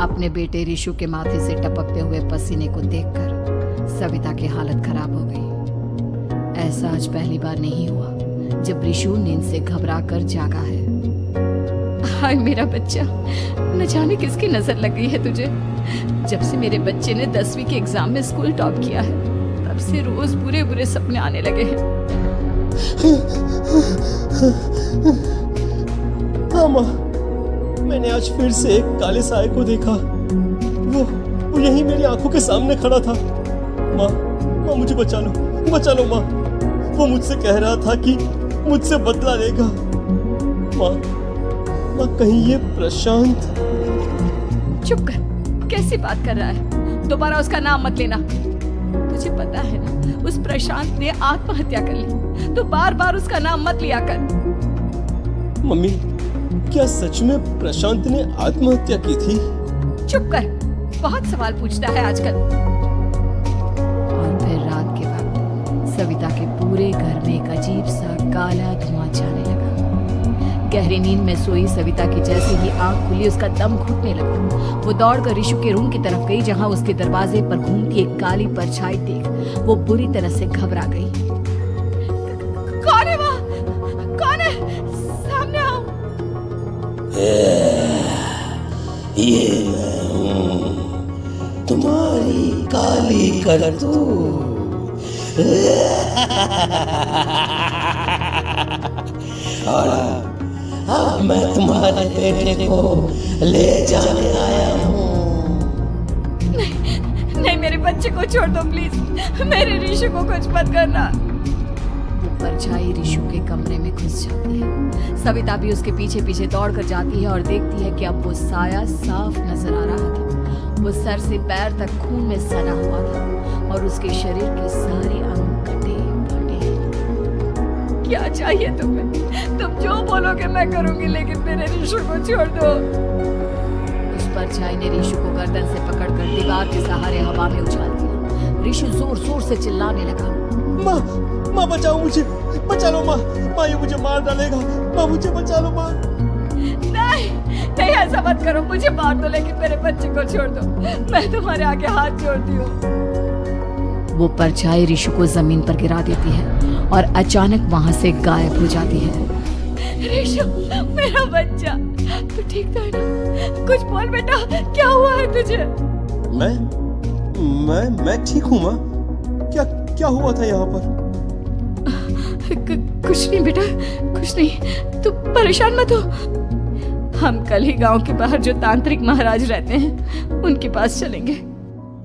अपने बेटे ऋषु के माथे से टपकते हुए पसीने को देखकर सविता की हालत खराब हो गई। ऐसा आज पहली बार नहीं हुआ जब ऋषु नींद से घबरा कर जागा है। हाय मेरा बच्चा, न जाने किसकी नजर लग गई है तुझे। जब से मेरे बच्चे ने 10वीं के एग्जाम में स्कूल टॉप किया है तब से रोज बुरे बुरे सपने आने लगे हैं। हाँ माँ, मैंने आज फिर से एक काले साए को देखा। वो यही मेरी आंखों के सामने खड़ा था। माँ, मुझे बचा लो माँ। वो मुझसे कह रहा था कि मुझसे बदला लेगा। माँ, कहीं ये प्रशांत। चुप कर, कैसी बात कर रहा है? दोबारा उसका नाम मत लेना। तुझे पता है ना, उस प्रशांत ने आत्महत्या कर ली, तो बार बार उसका नाम मत लिया कर। मम्मी, क्या सच में प्रशांत ने आत्महत्या की थी? चुप कर, बहुत सवाल पूछता है आजकल। और फिर रात के वक्त सविता के पूरे घर में एक अजीब सा काला धुआं छाने लगा। गहरी नींद में सोई सविता की जैसे ही आंख खुली उसका दम घुटने लगा। वो दौड़कर ऋषु के रूम की तरफ गई जहां उसके दरवाजे पर घूमती एक काली परछाई देख वो बुरी तरह से घबरा गई। कौन है वहाँ? कौन है? सामने आओ। ये मैं हूँ, तुम्हारी काली करतूत। और अब मैं तुम्हारे बेटे को ले जाने आया हूँ। नहीं, मेरे बच्चे को छोड़ दो प्लीज। मेरे ऋषु को कुछ मत करना। वो परछाई ऋषु के कमरे में घुस जाती है। सविता भी उसके पीछे पीछे दौड़ कर जाती है और देखती है कि अब वो साया साफ नजर आ रहा था। वो सर से पैर तक खून में सना हुआ था और उसके शरीर के सारे अंग कटे फटे। क्या चाहिए तुम्हें? तुम जो बोलोगे मैं करूंगी, लेकिन मेरे ऋषु को छोड़ दो। उस परछाई ने ऋषु को गर्दन से पकड़कर दीवार के सहारे हवा में उछाल दिया। ऋषु जोर जोर से चिल्लाने लगा। माँ, बचाओ मुझे, बचा लो माँ। ये मुझे मार डालेगा। माँ, मुझे बचा लो माँ। नहीं, ऐसा मत करो। मुझे मार दो लेकिन मेरे बच्चे को छोड़ दो। मैं तुम्हारे आगे हाथ जोड़ती हूँ। वो परछाई ऋषु को जमीन पर गिरा देती है और अचानक वहां से गायब हो जाती है। ऋषु, मेरा बच्चा, तू ठीक तो है ना? कुछ बोल बेटा, क्या हुआ है तुझे? मैं ठीक हूँ माँ। क्या हुआ था यहाँ पर? कुछ नहीं बेटा, कुछ नहीं। तू परेशान मत हो। हम कल ही गांव के बाहर जो तांत्रिक महाराज रहते हैं उनके पास चलेंगे।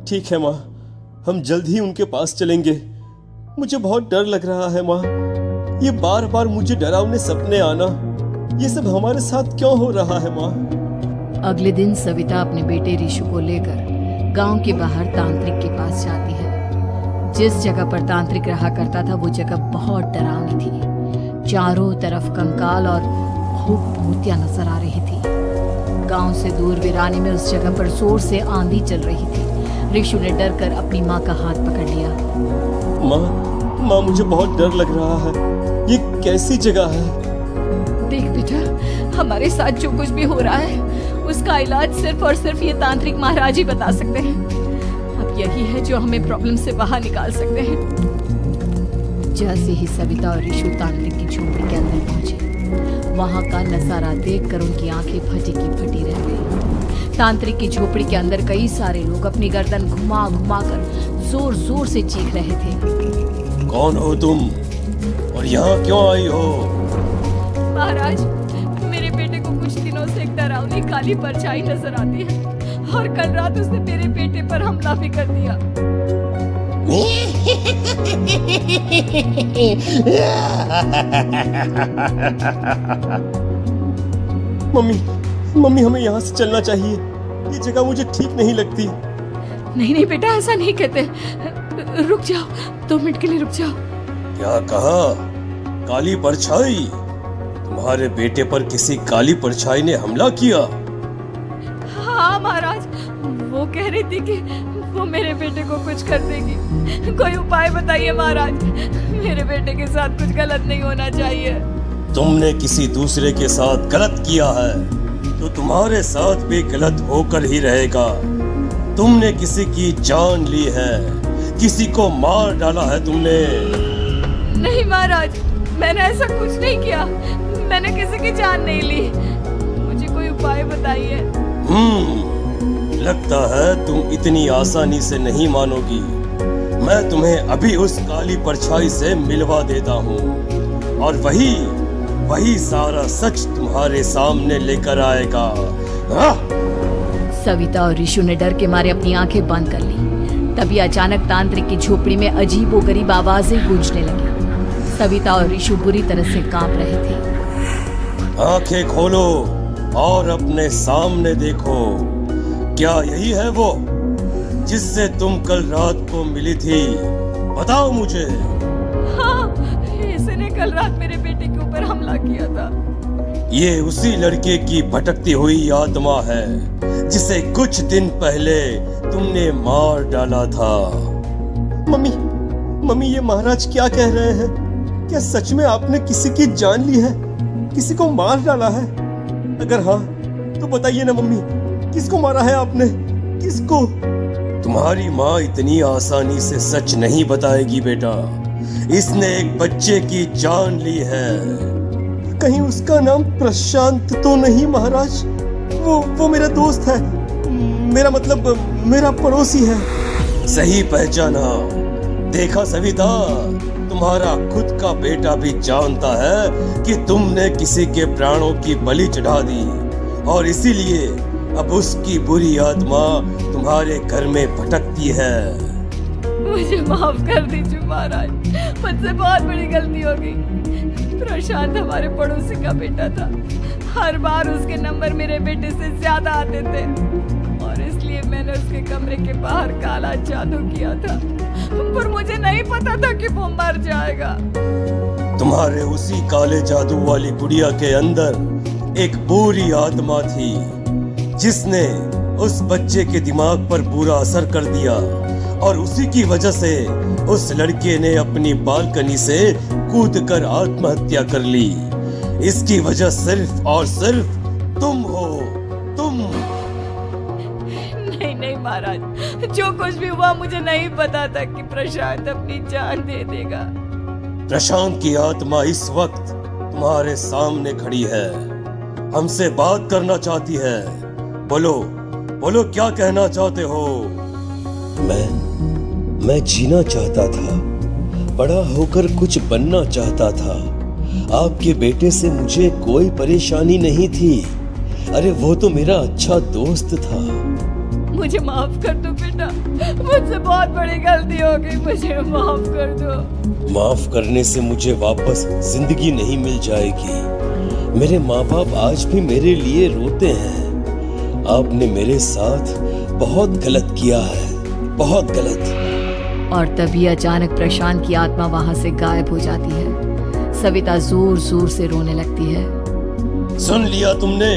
ठीक है माँ, हम जल्द ही उनके पास चलेंगे। मुझे बहुत डर लग रहा है माँ। ये बार बार मुझे डरावने सपने आना, ये सब हमारे साथ क्यों हो रहा है माँ? अगले दिन सविता अपने बेटे ऋषु को लेकर गांव के बाहर तांत्रिक के पास जाती है। जिस जगह पर तांत्रिक रहा करता था वो जगह बहुत डरावनी थी। चारों तरफ कंकाल और भूत भूतियां नजर आ रही थी। गांव से दूर वीराने में उस जगह पर जोर से आंधी चल रही थी। ऋषु ने डर कर अपनी माँ का हाथ पकड़ लिया। माँ, मुझे बहुत डर लग रहा है। ये कैसी जगह है? देख बेटा, हमारे साथ जो कुछ भी हो रहा है उसका इलाज सिर्फ और सिर्फ ये तांत्रिक महाराज ही बता सकते हैं। अब यही है जो हमें प्रॉब्लम से बाहर निकाल सकते हैं। जैसे ही सविता और ऋषु तांत्रिक की झोपड़ी के अंदर पहुंचे, वहां का नजारा देखकर उनकी आंखें फटी की फटी रह गई। तांत्रिक की झोपड़ी के अंदर कई सारे लोग अपनी गर्दन घुमा घुमा कर जोर जोर से चीख रहे थे। कौन हो तुम और यहाँ क्यों आई हो? महाराज, मेरे बेटे को कुछ दिनों से एक डरावनी काली परछाई नजर आती है और कल रात उसने मेरे बेटे पर हमला भी कर दिया। मम्मी, हमें यहाँ से चलना चाहिए। ये जगह मुझे ठीक नहीं लगती। नहीं बेटा, ऐसा नहीं कहते। रुक जाओ, 2 मिनट के लिए रुक जाओ। क्या कहा? काली परछाई? तुम्हारे बेटे पर किसी काली परछाई ने हमला किया? हाँ महाराज, वो कह रही थी कि वो मेरे बेटे को कुछ कर देगी। कोई उपाय बताइए महाराज, मेरे बेटे के साथ कुछ गलत नहीं होना चाहिए। तुमने किसी दूसरे के साथ गलत किया है। तो तुम्हारे साथ भी गलत होकर ही रहेगा। तुमने किसी की जान ली है, किसी को मार डाला है तुमने। नहीं महाराज, मैंने ऐसा कुछ नहीं किया। मैंने किसी की जान नहीं ली। मुझे कोई उपाय बताइए। लगता है तुम इतनी आसानी से नहीं मानोगी। मैं तुम्हें अभी उस काली परछाई से मिलवा देता हूँ और वही सारा सच तुम्हारे सामने लेकर आएगा। सविता और ऋषु ने डर के मारे अपनी आंखें बंद कर ली। तभी अचानक तांत्रिक की झोपड़ी में अजीबोगरीब आवाजें गूंजने लगी। सविता और ऋषु बुरी तरह से कांप रहे थे। आंखें खोलो और अपने सामने देखो। क्या यही है वो जिससे तुम कल रात को मिली थी? बताओ मुझे। हाँ, इसने कल रात मेरे बेटे के ऊपर हमला किया था। ये उसी लड़के की भटकती हुई आत्मा है जिसे कुछ दिन पहले तुमने मार डाला था। मम्मी ये महाराज क्या कह रहे हैं? क्या सच में आपने किसी की जान ली है, किसी को मार डाला है? अगर हाँ तो बताइए ना मम्मी, किसको मारा है आपने? किसको? तुम्हारी माँ इतनी आसानी से सच नहीं बताएगी बेटा। इसने एक बच्चे की जान ली है। कहीं उसका नाम प्रशांत तो नहीं महाराज? वो मेरा दोस्त है, मेरा मतलब मेरा पड़ोसी है। सही पहचाना। देखा सविता, तुम्हारा खुद का बेटा भी जानता है कि तुमने किसी के प्राणों की बलि चढ़ा दी और इसीलिए अब उसकी बुरी आत्मा तुम्हारे घर में भटकती है। मुझे माफ कर दीजिए महाराज, मुझसे बहुत बड़ी गलती हो गई। प्रशांत हमारे पड़ोसी का बेटा था। हर बार उसके नंबर मेरे बेटे से ज्यादा आते थे और इसलिए मैंने उसके कमरे के बाहर काला जादू किया था, पर मुझे नहीं पता था कि वो मर जाएगा। तुम्हारे उसी काले जादू वाली गुड़िया के अंदर एक बुरी आत्मा थी जिसने उस बच्चे के दिमाग पर बुरा असर कर दिया और उसी की वजह से उस लड़के ने अपनी बालकनी से कूदकर आत्महत्या कर ली। इसकी वजह सिर्फ और सिर्फ तुम हो, तुम। नहीं महाराज, जो कुछ भी हुआ मुझे नहीं पता था कि प्रशांत अपनी जान दे देगा। प्रशांत की आत्मा इस वक्त तुम्हारे सामने खड़ी है, हमसे बात करना चाहती है। बोलो क्या कहना चाहते हो? मैं जीना चाहता था, बड़ा होकर कुछ बनना चाहता था। आपके बेटे से मुझे कोई परेशानी नहीं थी। अरे वो तो मेरा अच्छा दोस्त था। मुझे माफ कर दो बेटा, मुझसे बहुत बड़ी गलती हो गई, मुझे माफ कर दो। माफ करने से मुझे वापस जिंदगी नहीं मिल जाएगी। मेरे माँ बाप आज भी मेरे लिए रोते हैं। आपने मेरे साथ बहुत गलत किया है, बहुत गलत। और तभी अचानक प्रशांत की आत्मा वहां से गायब हो जाती है। सविता जोर जोर से रोने लगती है। सुन लिया तुमने?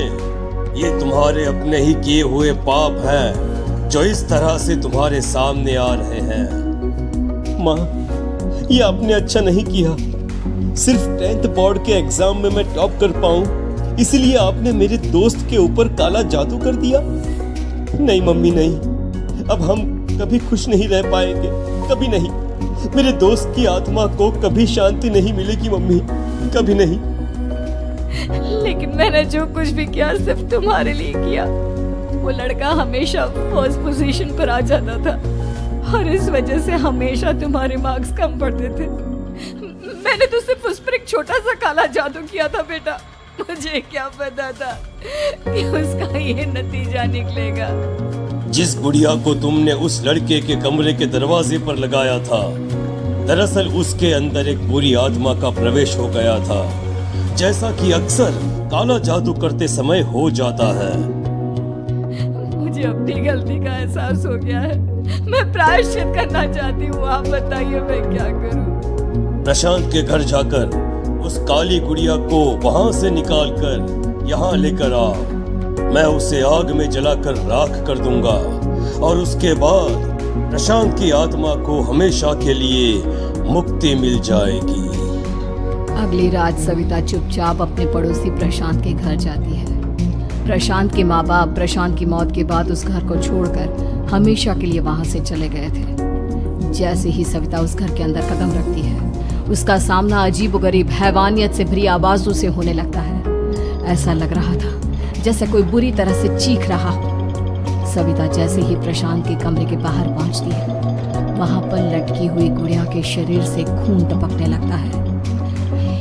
ये तुम्हारे अपने ही किए हुए पाप हैं जो इस तरह से तुम्हारे सामने आ रहे हैं। माँ, ये आपने अच्छा नहीं किया। सिर्फ 10th बोर्ड के एग्जाम में मैं टॉप कर पाऊं, इसीलिए आपने मेरे दोस्त के ऊपर काला जादू कर दिया। नहीं मम्मी, नहीं, अब हम कभी खुश नहीं रह पाएंगे, कभी नहीं। मेरे दोस्त की आत्मा को कभी शांति नहीं मिलेगी मम्मी, कभी नहीं। लेकिन मैंने जो कुछ भी किया सिर्फ तुम्हारे लिए किया। वो लड़का हमेशा फर्स्ट पोजीशन पर आ जाता था और इस वजह से हमेशा तुम्हारे मार्क्स कम पड़ते थे। मैंने तो सिर्फ उस पर एक छोटा सा काला जादू किया था बेटा। मुझे क्या पता था कि उसका ये नतीजा निकलेगा। जिस गुड़िया को तुमने उस लड़के के कमरे के दरवाजे पर लगाया था, दरअसल उसके अंदर एक बुरी आत्मा का प्रवेश हो गया था, जैसा कि अक्सर काला जादू करते समय हो जाता है। मुझे अपनी गलती का एहसास हो गया है। मैं प्रायश्चित करना चाहती हूँ। आप बताइए मैं क्या करूँ? प्रशांत के घर जाकर उस काली गुड़िया को वहां से निकालकर यहाँ लेकर आ। मैं उसे आग में जलाकर राख कर दूंगा और उसके बाद प्रशांत की आत्मा को हमेशा के लिए मुक्ति मिल जाएगी। अगली रात सविता चुपचाप अपने पड़ोसी प्रशांत के घर जाती है। प्रशांत के माँ बाप प्रशांत की मौत के बाद उस घर को छोड़कर हमेशा के लिए वहां से चले गए थे। जैसे ही सविता उस घर के अंदर कदम रखती है, उसका सामना अजीबोगरीब हैवानियत से भरी आवाजों से होने लगता है। ऐसा लग रहा था जैसे कोई बुरी तरह से चीख रहा हो। सविता जैसे ही प्रशांत के कमरे के बाहर पहुंचती है, वहां पर लटकी हुई गुड़िया के शरीर से खून टपकने लगता है।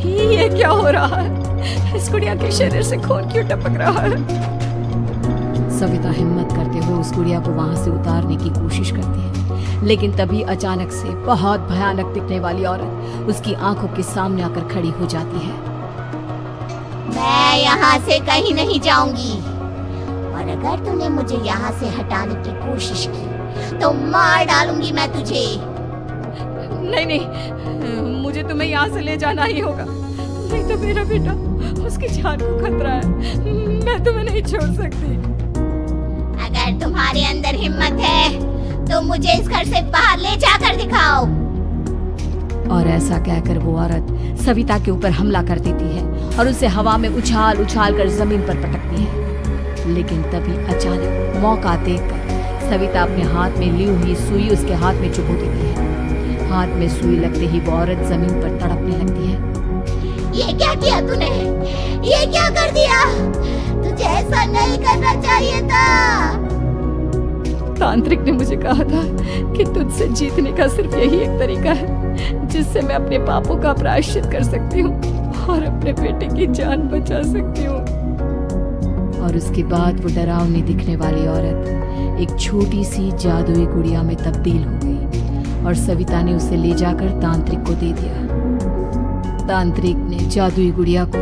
ये क्या हो रहा है? इस गुड़िया के शरीर से खून क्यों टपक रहा है? सविता हिम्मत करते हुए उस गुड़िया को वहां से उतारने की कोशिश करती है, लेकिन तभी अचानक से बहुत भयानक दिखने वाली औरत उसकी आंखों के सामने आकर खड़ी हो जाती है। मैं यहाँ से कहीं नहीं जाऊंगी, और अगर तूने मुझे यहाँ से हटाने की कोशिश की तो मार डालूंगी मैं तुझे। नहीं नहीं, मुझे तुम्हें यहाँ से ले जाना ही होगा, नहीं तो मेरा बेटा, उसकी जान को खतरा है। मैं तुम्हें नहीं छोड़ सकती। अगर तुम्हारे अंदर हिम्मत है तो मुझे इस घर से बाहर ले जाकर दिखाओ। और ऐसा कहकर वो औरत सविता के ऊपर हमला कर देती है और उसे हवा में उछाल उछाल कर जमीन पर पटकती है। लेकिन तभी अचानक मौका देखकर सविता अपने हाथ में ली हुई सुई उसके हाथ में चुभो देती है। हाथ में सुई लगते ही वो औरत जमीन पर तड़पने लगती है। ये क्या किया तूने? ये क्या कर दिया? तुझे ऐसा नहीं करना चाहिए था। तांत्रिक ने मुझे कहा था कि तुझसे जीतने का सिर्फ यही एक तरीका है जिससे मैं अपने पापों का प्रायश्चित कर सकती हूँ और अपने बेटे की जान बचा सकती हूँ। और उसके बाद वो डरावनी दिखने वाली औरत एक छोटी सी जादुई गुड़िया में तब्दील हो गई और सविता ने उसे ले जाकर तांत्रिक को दे दिया। तांत्रिक ने जादुई गुड़िया को